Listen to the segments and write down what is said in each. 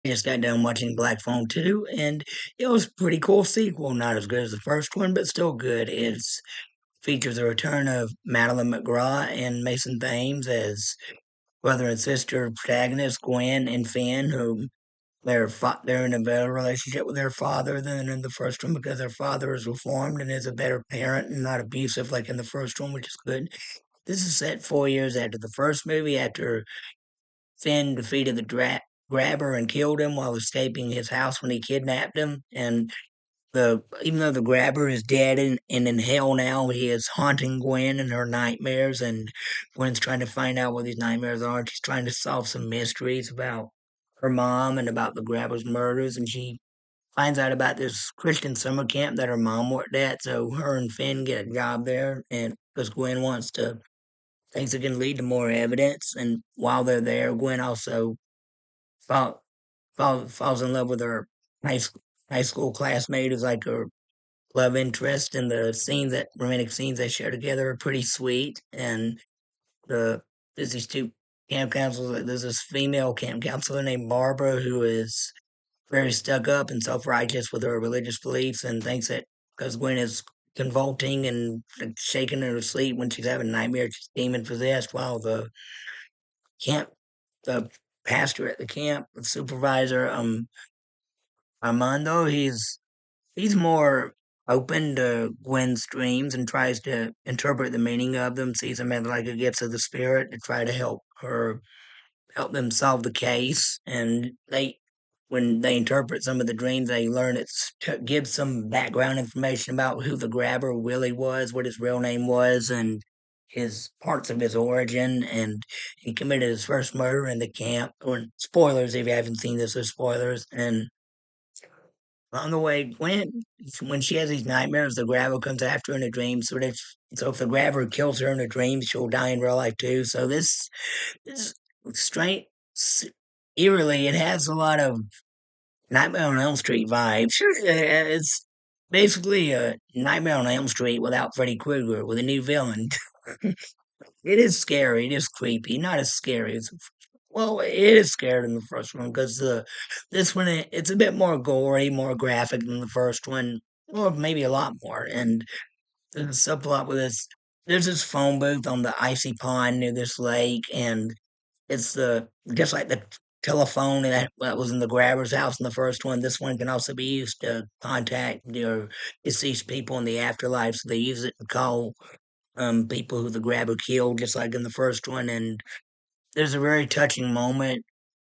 Just got done watching Black Phone 2, and it was a pretty cool sequel. Not as good as the first one, but still good. It features the return of Madeline McGraw and Mason Thames as brother and sister protagonists, Gwen and Finn, who they're in a better relationship with their father than in the first one because their father is reformed and is a better parent and not abusive like in the first one, which is good. This is set 4 years after the first movie, after Finn defeated the grabber and killed him while escaping his house when he kidnapped him. And the even though the grabber is dead and in hell now, he is haunting Gwen in her nightmares, and Gwen's trying to find out what these nightmares are. She's trying to solve some mysteries about her mom and about the grabber's murders, and she finds out about this Christian summer camp that her mom worked at. So her and Finn get a job there, and because Gwen wants to thinks it can lead to more evidence. And while they're there, Gwen also fall, falls in love with her high school, high school classmate who's like her love interest. And the scenes that romantic scenes they share together are pretty sweet. And the there's these two camp counselors. There's this female camp counselor named Barbara who is very stuck up and self righteous with her religious beliefs and thinks that because Gwen is convulsing and shaking in her sleep when she's having nightmares, she's demon possessed, while camp the pastor at the camp, the supervisor, Armando, he's more open to Gwen's dreams and tries to interpret the meaning of them, sees them as like a gifts of the spirit to try to help them solve the case. And when they interpret some of the dreams, they learn gives some background information about who the grabber Willie was, what his real name was, and his parts of his origin. And he committed his first murder in the camp. Or spoilers if you haven't seen this, are spoilers. And on the way, when she has these nightmares, the grabber comes after her in a dream. So if the grabber kills her in a dream, she'll die in real life too. So this straight eerily, it has a lot of Nightmare on Elm Street vibes. Sure, it's basically a Nightmare on Elm Street without Freddy Krueger with a new villain. It is scary. It is creepy. Not as scary as well. It is scary than the first one because this one it's a bit more gory, more graphic than the first one, or maybe a lot more. And there's a subplot with this. There's this phone booth on the icy pond near this lake, and it's the just like the telephone that was in the grabber's house in the first one. This one can also be used to contact your deceased people in the afterlife. So they use it to call people who the grabber killed, just like in the first one. And there's a very touching moment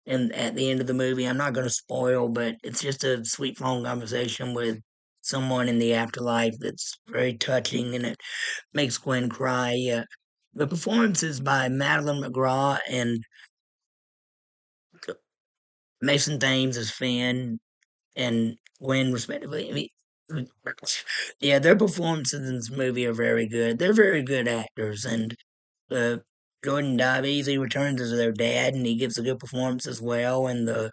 at the end of the movie. I'm not going to spoil, but it's just a sweet phone conversation with someone in the afterlife that's very touching, and it makes Gwen cry. The performances by Madeline McGraw and Mason Thames as Finn and Gwen, respectively. Yeah, their performances in this movie are very good. They're very good actors, and uh, Jordan Davies, he returns as their dad, and he gives a good performance as well. And the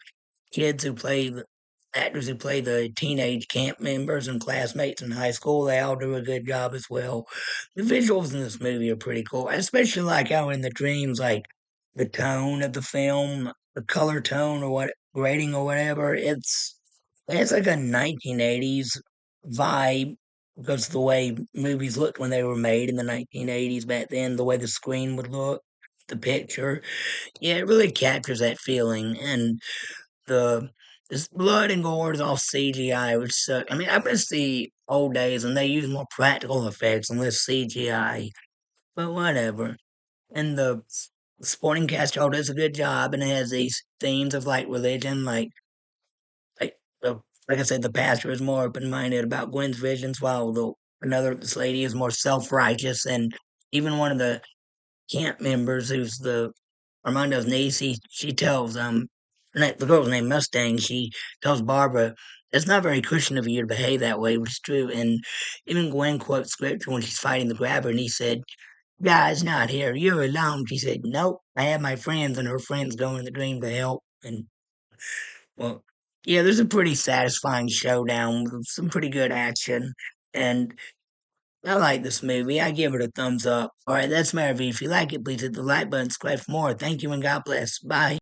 kids who play the actors who play the teenage camp members and classmates in high school, they all do a good job as well. The visuals in this movie are pretty cool. I especially like how in the dreams, like the tone of the film, the color tone or what grading or whatever, it's like a 1980s vibe because the way movies looked when they were made in the 1980s back then, the way the screen would look, the picture. Yeah, it really captures that feeling. And the this blood and gore is all CGI, which sucks. I mean, I miss the old days when they used more practical effects and less CGI, but whatever. And the supporting cast all does a good job, and it has these themes of like religion, like like I said, the pastor is more open minded about Gwen's visions, while this lady is more self righteous, and even one of the camp members, who's the Armando's niece, she tells the girl's name Mustang. She tells Barbara it's not very Christian of you to behave that way, which is true. And even Gwen quotes scripture when she's fighting the grabber, and he said, "God's not here. You're alone." She said, "Nope, I have my friends," and her friends go in the dream to help. And well, yeah, there's a pretty satisfying showdown with some pretty good action, and I like this movie. I give it a thumbs up. All right, that's my review. If you like it, please hit the like button, subscribe for more. Thank you, and God bless. Bye.